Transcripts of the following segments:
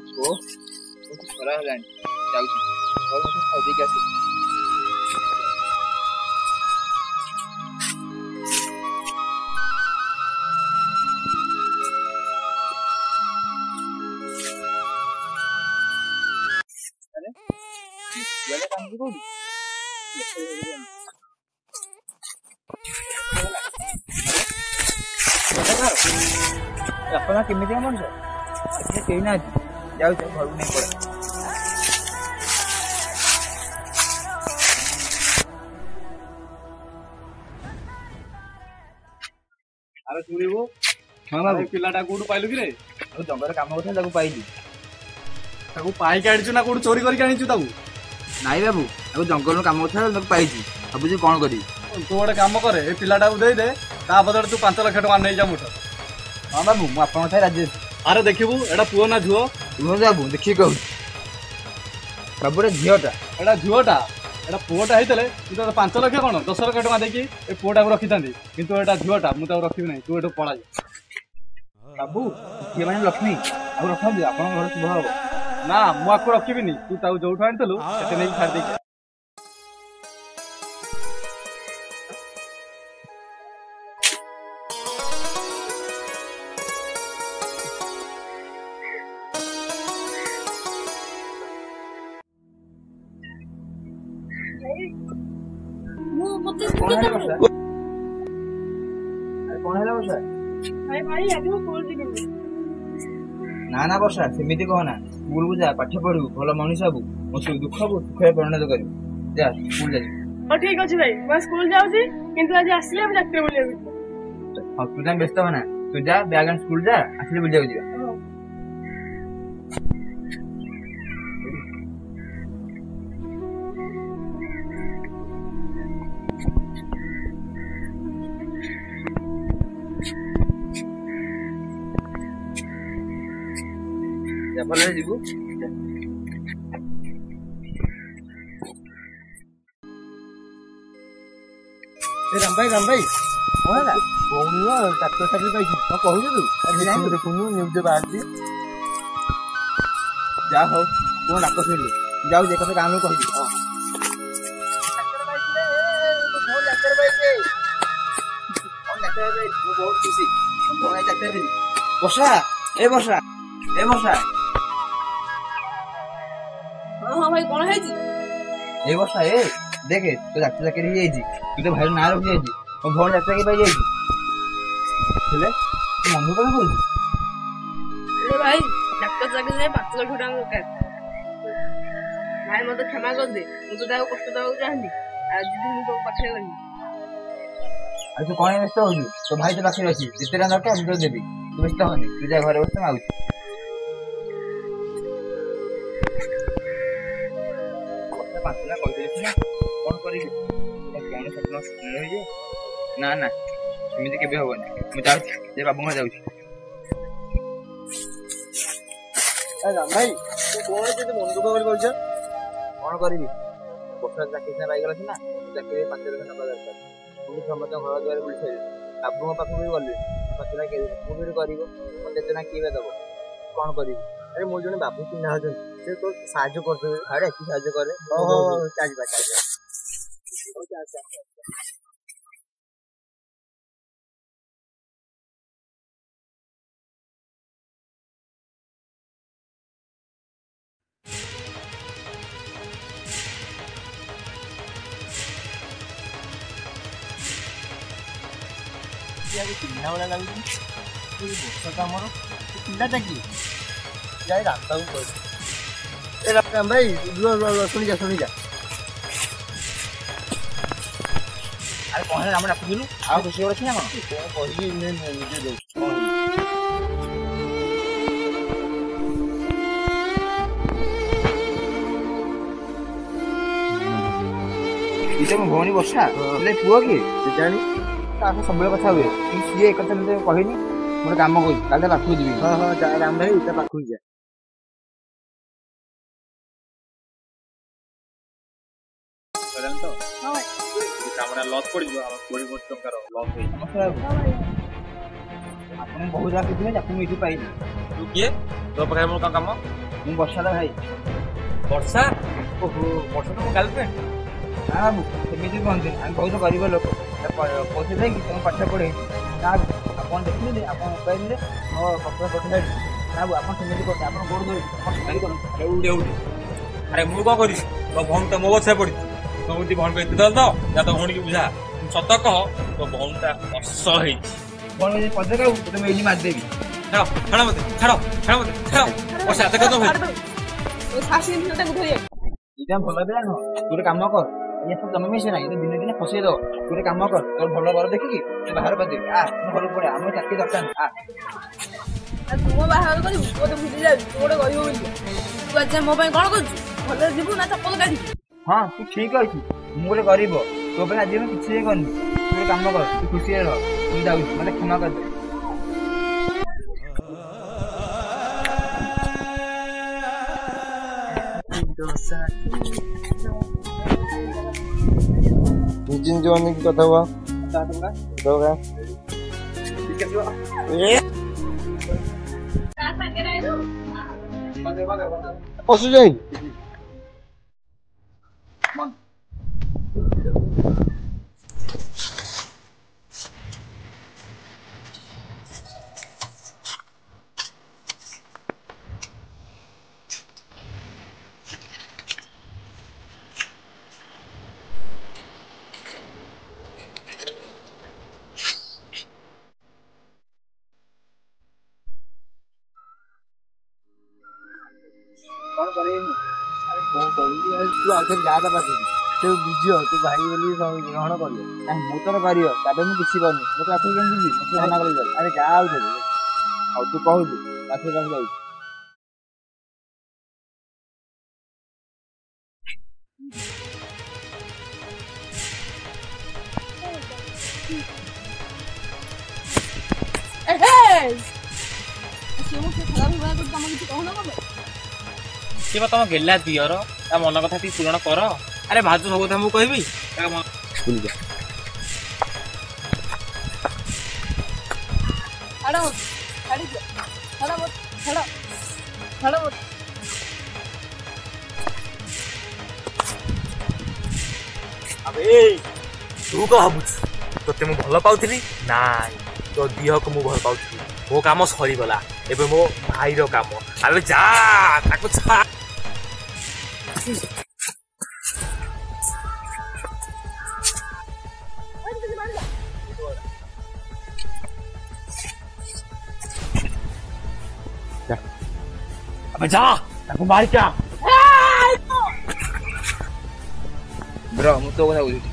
ओ खरा हेलानी जाउची और मत खाई के आसी अरे ये काम की कोई अपना केमिति मनुष्य अच्छा कहीं ना जाऊ घर नहीं पड़े अरे सुनिबो हां बाबू पिलाटा कोड पाइलु कि रे और जंगल काम होता ताको पाइली ताको पाई के आडिछु ना कोड चोरी करके आनिछु ताको नाई बाबू ताको जंगल काम होता ताको पाइची अब जे कोन करी तू गोटे काम करे ए पिलाटा को दे दे ता बदले तू 5 लाख टका नै जा मुठ हां बाबू मु आपन थाई राजी अरे देखिबू एडा पुओ ना झुओ झुओ बाबू देखि कहू बाबू रे झियोटा एडा झुओटा एडा पुओटा हेतले तू तो 5 लाख कोन 10 लाख टका देकी ए पुओटा को रखि थांदी किंतु एडा झुओटा मु ता रखिबी नै तू एडो पळा जा बाबू के माने लक्ष्मी आ रखा दे आपन घर शुभ हो ना मु आको रखिबी नि तू ताऊ जोठो आनतलु एते नै छाड़ दे कौन है बसा अरे कौन है बसा भाई भाई आजो स्कूल जी ना ना बसा सेमिति कहना स्कूल को जा पाठ पढू भलो मनुष्य हबू मो दुख को सुख परिणत करू जा स्कूल जा ओ ठीक अछि भाई मैं स्कूल जाऊ छी किंतु आज आसले हम जाते बोलिया हां तू जा व्यस्त होना तू जा बैग एंड स्कूल जा आसले बुल जाऊ जा भले जीवु राम भाई कौन है कौन डाक्टर चाकरी पाई तो कहू तू अरे देखुनु न्यूज बाहर दी जा हो कौन डाक्टर सुन जाऊ जे कथे काम कहि हां डाक्टर भाई के कौन डाक्टर भाई वो बहुत खुशी कौन है डाक्टर भाई बसा ए बसा हां भाई कौन है जी ए बसा ए देखे तो डाक्टर चाकरी हे जी तू तो भाई ना रख जाई जी और भौन डाक्टर के पाई जाई जी चले तू मन को बोल अरे भाई डाक्टर चाकरी से 5 लाख टका दरकार भाई मते क्षमा कर दे मु तो ताको कष्ट दବାକୁ चाहंदी आज दिन मु तो पाखे गनी आज तू कोन व्यस्त हो तो भाई तो पाखे अछि जितेरा दरकार हम तो देबी तू व्यस्त होनी तू जा घरे बस आउ पासला कह दे कोन करी कोन सपना रहि जे ना ना एमिति केबे होबनी मु जाउ जे बाबू में जाउ ए राम भाई तू कोन जे मन दुख कर बोल कोन करबी बसा चाकरी से पाई गेला ना चाकरी 5 लाख टका दरकार तू समझ घर द्वार बुल छे बाबू पाख भी गली पतला के मु भी करिवो मन देतना कीबे दबो कोन करबी अरे मोर जने बाबू चिन्हा हजन से तो साहाय्य करते अरे की साहाय्य करे ओहो चाज बा ओ जा या को चिन्हा वाला लागु ये बोसा का हमरो पिलाटा की जाई रास्ता को ए राम भाई लो सुन जा अरे कौन है हमरा पुगिलु आ खुशी हो छी ना कोन कहि ने जे दो इते म भवनी बसा ले पुओ की जानी ताको सबले कथा हुए कि सीए एक कथा मते कहिनी मोर काम कहि काले पाखु दिबी हां जा राम भाई इते पाखु जा हां भाई कामरा लॉस पड़ जो 20 कोटी टंका रो लॉस होई हां भाई आपन बहुत राखि दिले आपन इठी पाइली तू किए तो पकाय मोर काम ମୁଁ ବର୍ଷାର ଭାଇ। ବର୍ଷା? ଓହୋ, ବର୍ଷା ତମ ଗାର୍ଲଫ୍ରେଣ୍ଡ? ନା ବାବୁ ସେମିତି କୁହନ୍ତୁନି, ଆମେ ବହୁତ ଗରିବ ଲୋକ। ପଇସା ଦେଇକି ତମ ପାଠ ପଢେଇଛୁ। ନା ବାବୁ ଆପଣ ଦେଖିଲେ ଆପଣ ମୋବାଇଲରେ ମୋ କପଡ଼ା ପଠେଇଲେଣି। ନା ବାବୁ ଆପଣ ସେମିତି କରୁଛନ୍ତି, ଆପଣ ଗୋଡ଼ ଧରୁଛନ୍ତି, ଆପଣ ସେମିତି କରନ୍ତୁ। ଆରେ ମୁଁ କଣ କରିଛି? ତୋ ଭଉଣୀ ତ ମୋ ପଛରେ ପଡିଛି। ତୋ ଭଉଣୀ ପାଇଁ ଏତେ ଦର ତ ଯା ତୋ ଭଉଣୀକି ବୁଝା। ସତ କହ ତୋ ଭଉଣୀଟା ଅସହ ହେଇଛି। କ'ଣ ଯଦି ପଦେ କାଉ ତମେ ଏଇଠି ମାରିଦେବି। ଛାଡ଼ ଛାଡ଼ ମତେ ଛାଡ଼ ଛାଡ଼ ମତେ ଛାଡ଼। ବର୍ଷା ଦେଖ ତ ଭାଇ ଏଇଟା ଭଲ ପିଲା ନୁହଁ। ତୁ ଗୋଟେ କାମ କର, ଇଏ ସବୁ ଜମା ମିଶେ ନାହିଁ, ଦିନେ ଦିନେ ଫସେଇ ଦବ। ତୁ ଗୋଟେ କାମ କର, ତୋର ଭଲ ଘର ଦେଖିକି ତୁ ବାହାର କରିଦେବି। ମୁଁ ଘରକୁ ପଳେଇ, ଆମର ଚାକିରି ଦରକାର ନାହିଁ। ତୁ ମୋ ବାହାଘର କରିବୁ, ତୁ ମୋତେ ଭୁଲି ଯାଉଛୁ, ତୁ ଗୋଟେ ଗରିବ ବୋଲି। ତୁ ଆଜି ମୋ ପାଇଁ କ'ଣ କରୁଛୁ? ଭଲରେ ଯିବୁ ନା ଚପଲ କାଢିବୁ? ହଁ ତୁ ଠିକ ଅଛି, ମୁଁ ଗୋଟେ ଗରିବ, ତୋ ପାଇଁ ଆଜି ମୁଁ କିଛି ବି କରିନି। ତୁ ଗୋଟେ କାମ କର, ତୁ ଖୁସିରେ ରହ। ମୁଁ ଯାଉଛି, ମତେ କ୍ଷମା କରିଦେ। ନିଜେ ନିଜ ଅନେକ କଥା ହୁଆ ପଶୁ ଯାଇ କ'ଣ କରିବି? କଣ କରିବି? ତୁ ଆଉଥରେ ଯା ତା ପାଖକୁ, ତୁ ବୁଝିବ, ତୁ ଭାଇ ବୋଲି ଗ୍ରହଣ କରିବ। ମୁଁ ତୋର ଗରିବ, ତାପରେ ମୁଁ କିଛି କରୁନି, ମୁଁ ତୋ ପାଖକୁ କେମିତି ଯିବି? ମତେ ମନା କରିବି। ଆରେ ଯା ଆଉଥରେ। ଆଉ ତୁ କହୁଛୁ ପାଖରେ ଯାଉଛି। ସିଏ ବା ତମ ଗେଲା ଦିଅର, ତା ମନ କଥା ଟିକେ ପୂରଣ କର। ଆରେ ଭାଉଜ ସବୁ କଥା ମୁଁ କହିବି। ଆବେ ତୁ କଣ ଭାବୁଛୁ ତୋତେ ମୁଁ ଭଲ ପାଉଥିଲି? ନାଇଁ, ତୋ ଦିହକୁ ମୁଁ ଭଲ ପାଉଥିଲି। ମୋ କାମ ସରିଗଲା, ଏବେ ମୋ ଭାଇର କାମ। ଆବେ ଯା ତାକୁ ଛା। अबे जा ताको मार क्या ବ୍ରୋ ମୁଁ ତୋ କଥା ବୁଝୁଛି।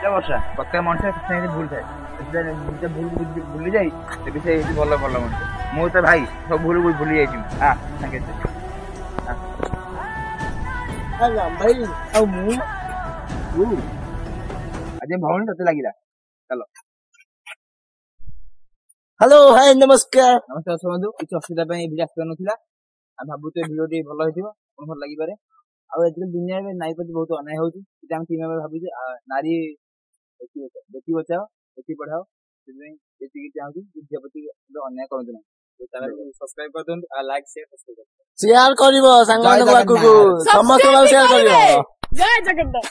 जा ବର୍ଷା ପ୍ରତ୍ୟେକ ମଣିଷ କିଛି ଭୁଲ ଥାଏ, ଭୁଲି ଯାଇ ତେବେ ସେ ଭଲ ଭଲ ମଣିଷ। ମୁଁ ତ ଭାଇ ସବୁ ଭୁଲ ଭୁଲି ଯାଇଛି। ଭାଇ ଆଉ ମୁଁ ଆଜି ଭଉଣୀ ତତେ ଲାଗିଲା। ଚାଲ। ହ୍ୟାଲୋ ହାଇ ନମସ୍କାର। ନମସ୍କାର ବନ୍ଧୁ, କିଛି ଅସୁବିଧା ପାଇଁ ଭିଡ଼ିଓ ଆସିପାରୁନଥିଲା। ଆମେ ଭାବୁଛୁ ଏ ଭିଡ଼ିଓ ଟିକେ ଭଲ ହେଇଥିବ, ଭଲ ଲାଗିପାରେ। ଆଉ ଆଜିକାଲି ଦୁନିଆରେ ନାରୀ ପ୍ରତି ବହୁତ ଅନ୍ୟାୟ ହଉଛି, ସେଟା ଆମେ ଟିମ୍ ଭାବୁଛୁ। ନାରୀ ବେଟି ବଚାଅ ବେଟି ପଢାଅ, ସେଥିପାଇଁ ଏତିକି ଚାହୁଁଛୁ ଝିଅ ପ୍ରତି ଅନ୍ୟାୟ କରନ୍ତୁ ନାହିଁ। ସବସ୍କ୍ରାଇବ କରିଦିଅନ୍ତୁ, ଆଉ ଲାଇକ୍ ସେୟାର କରିବ ସାଙ୍ଗମାନଙ୍କୁ, ସମସ୍ତଙ୍କୁ ସେୟାର କରିବ। ଜୟ ଜଗନ୍ନାଥ।